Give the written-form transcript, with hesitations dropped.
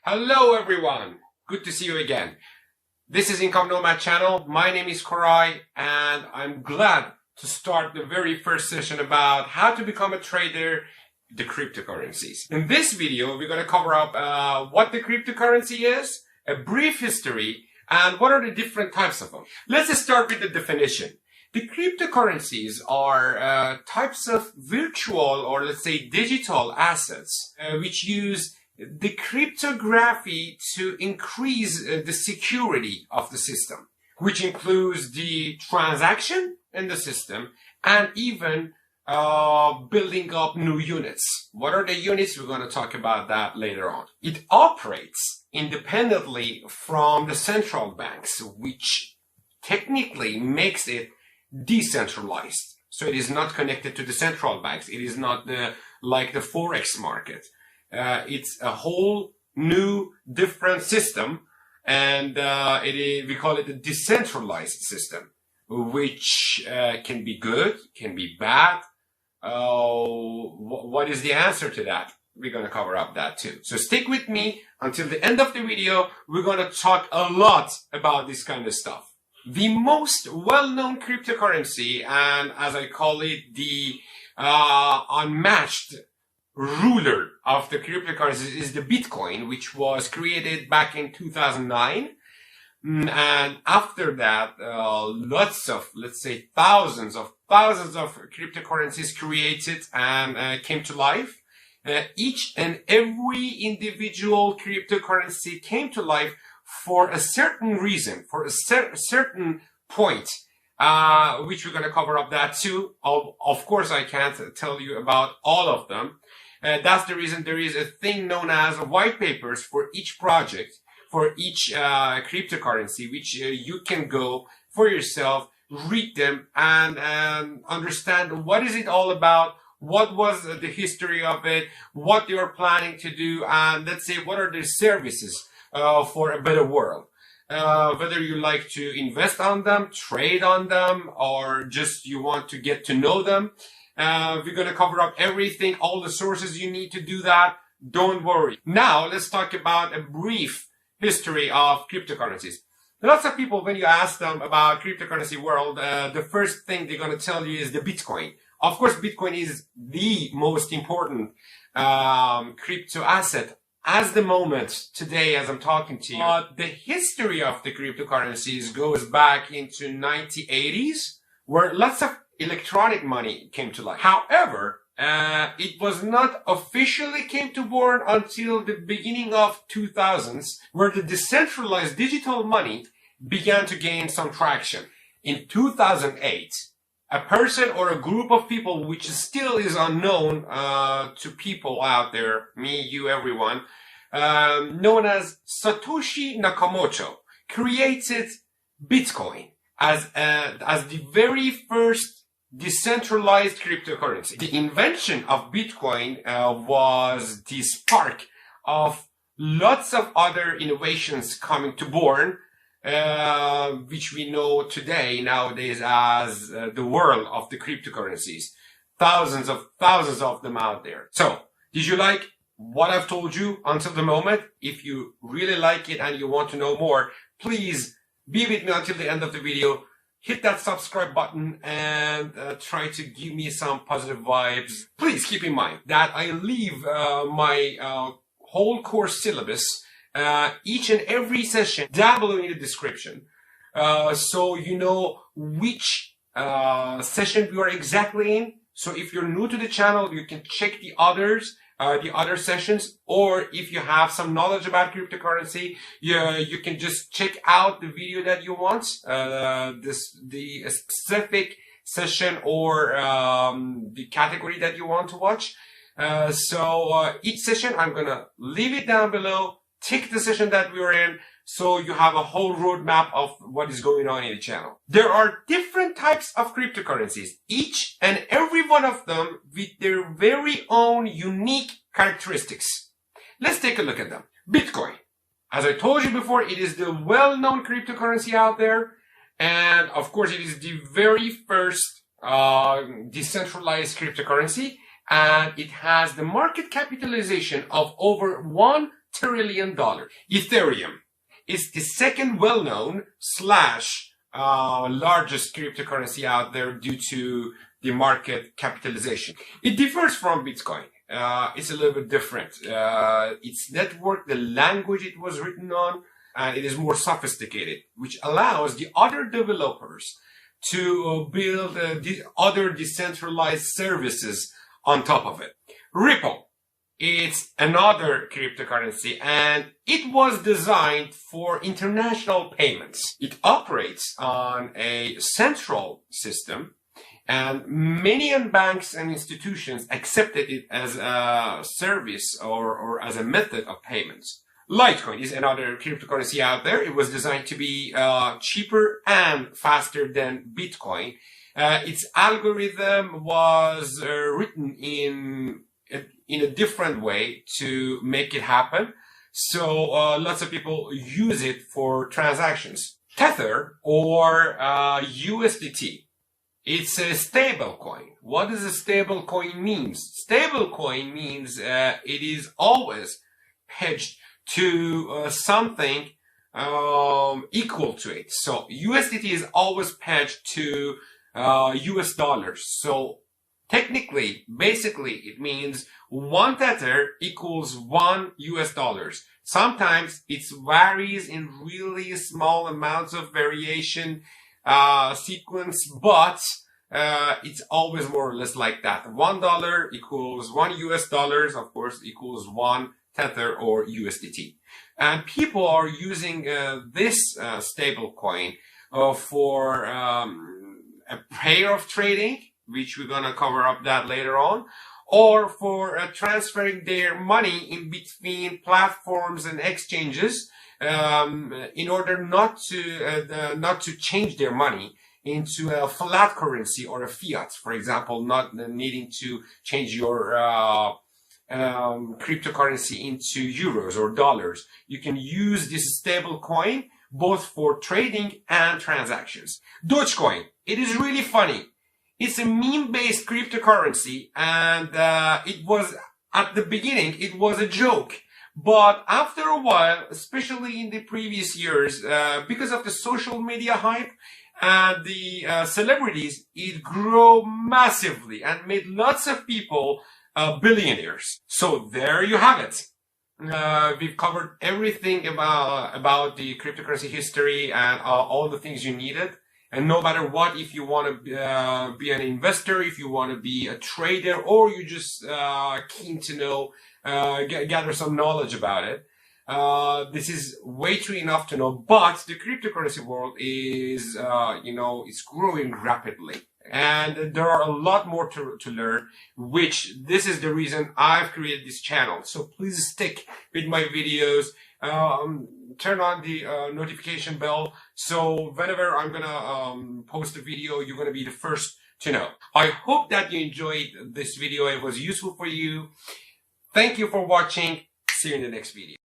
Hello everyone, good to see you again. This is Income Nomad channel. My name is Koray and I'm glad to start the very first session about how to become a trader, the cryptocurrencies. In this video, we're going to cover up what the cryptocurrency is, a brief history, and what are the different types of them. Let's start with the definition. The cryptocurrencies are types of virtual or let's say digital assets which use the cryptography to increase the security of the system, which includes the transaction in the system and even building up new units. What are the units? We're going to talk about that later on. It operates independently from the central banks, which technically makes it decentralized. So it is not connected to the central banks. It is not like the Forex market. It's a whole new different system, and we call it a decentralized system, which can be good, can be bad. What is the answer to that? We're going to cover up that too. So stick with me until the end of the video. We're going to talk a lot about this kind of stuff. The most well-known cryptocurrency, and as I call it, the unmatched ruler of the cryptocurrencies, is the Bitcoin, which was created back in 2009. And after that, lots of, let's say, thousands of cryptocurrencies created and came to life. Each and every individual cryptocurrency came to life for a certain reason, for a certain point, which we're going to cover up that too. Of course, I can't tell you about all of them. That's the reason there is a thing known as white papers for each project, for each cryptocurrency, which you can go for yourself, read them, and understand what is it all about, what was the history of it, what you're planning to do, and let's say what are the services for a better world. Whether you like to invest on them, trade on them, or just you want to get to know them. We're going to cover up everything, all the sources you need to do that. Don't worry. Now, let's talk about a brief history of cryptocurrencies. Lots of people, when you ask them about cryptocurrency world, the first thing they're going to tell you is the Bitcoin. Of course, Bitcoin is the most important crypto asset as the moment today as I'm talking to you. But the history of the cryptocurrencies goes back into 1980s, where lots of electronic money came to life. However, it was not officially came to born until the beginning of 2000s, where the decentralized digital money began to gain some traction. In 2008, a person or a group of people, which still is unknown to people out there, me, you, everyone, known as Satoshi Nakamoto, created Bitcoin as the very first decentralized cryptocurrency. The invention of Bitcoin was the spark of lots of other innovations coming to born, which we know today, nowadays, as the world of the cryptocurrencies. Thousands of them out there. So, did you like what I've told you until the moment? If you really like it and you want to know more, please be with me until the end of the video. Hit that subscribe button and try to give me some positive vibes. Please keep in mind that I leave my whole course syllabus, each and every session down below in the description. So you know which session we are exactly in. So if you're new to the channel, you can check the other sessions, or if you have some knowledge about cryptocurrency, you can just check out the video that you want, the specific session or the category that you want to watch. So each session, I'm gonna leave it down below. Tick the session that we are in, so you have a whole roadmap of what is going on in the channel. There are different types of cryptocurrencies, each and every one of them with their very own unique characteristics. Let's take a look at them. Bitcoin. As I told you before, it is the well-known cryptocurrency out there. And of course, it is the very first decentralized cryptocurrency. And it has the market capitalization of over $1 trillion. Ethereum is the second well-known slash largest cryptocurrency out there due to the market capitalization. It differs from Bitcoin. It's a little bit different. Its network, the language it was written on, it is more sophisticated, which allows the other developers to build other decentralized services on top of it. Ripple, it's another cryptocurrency, and it was designed for international payments. It operates on a central system, and many banks and institutions accepted it as a service or as a method of payments. Litecoin is another cryptocurrency out there. It was designed to be cheaper and faster than Bitcoin. Its algorithm was written in a different way to make it happen. So lots of people use it for transactions. Tether or USDT. It's a stable coin. What does a stable coin mean? Stable coin means it is always hedged to something equal to it. So USDT is always pegged to US dollars. So technically, basically, it means 1 Tether equals 1 US dollars. Sometimes it varies in really small amounts of variation sequence, but it's always more or less like that. $1 equals 1 US dollars, of course, equals 1 Tether or USDT. And people are using this stable coin for a pair of trading, which we're gonna cover up that later on, or for transferring their money in between platforms and exchanges in order not to change their money into a flat currency or a fiat. For example, not needing to change your cryptocurrency into euros or dollars. You can use this stable coin both for trading and transactions. Dogecoin, it is really funny. It's a meme-based cryptocurrency, and it was, at the beginning, it was a joke. But after a while, especially in the previous years, because of the social media hype and the celebrities, it grew massively and made lots of people billionaires. So there you have it. We've covered everything about the cryptocurrency history and all the things you needed. And no matter what, if you want to be an investor, if you want to be a trader, or you're just keen to know, gather some knowledge about it, this is way too enough to know. But the cryptocurrency world is, it's growing rapidly. And there are a lot more to learn, which this is the reason I've created this channel. So please stick with my videos. Turn on the notification bell, so whenever I'm gonna post a video, you're gonna be the first to know. I hope that you enjoyed this video. It was useful for you. Thank you for watching. See you in the next video.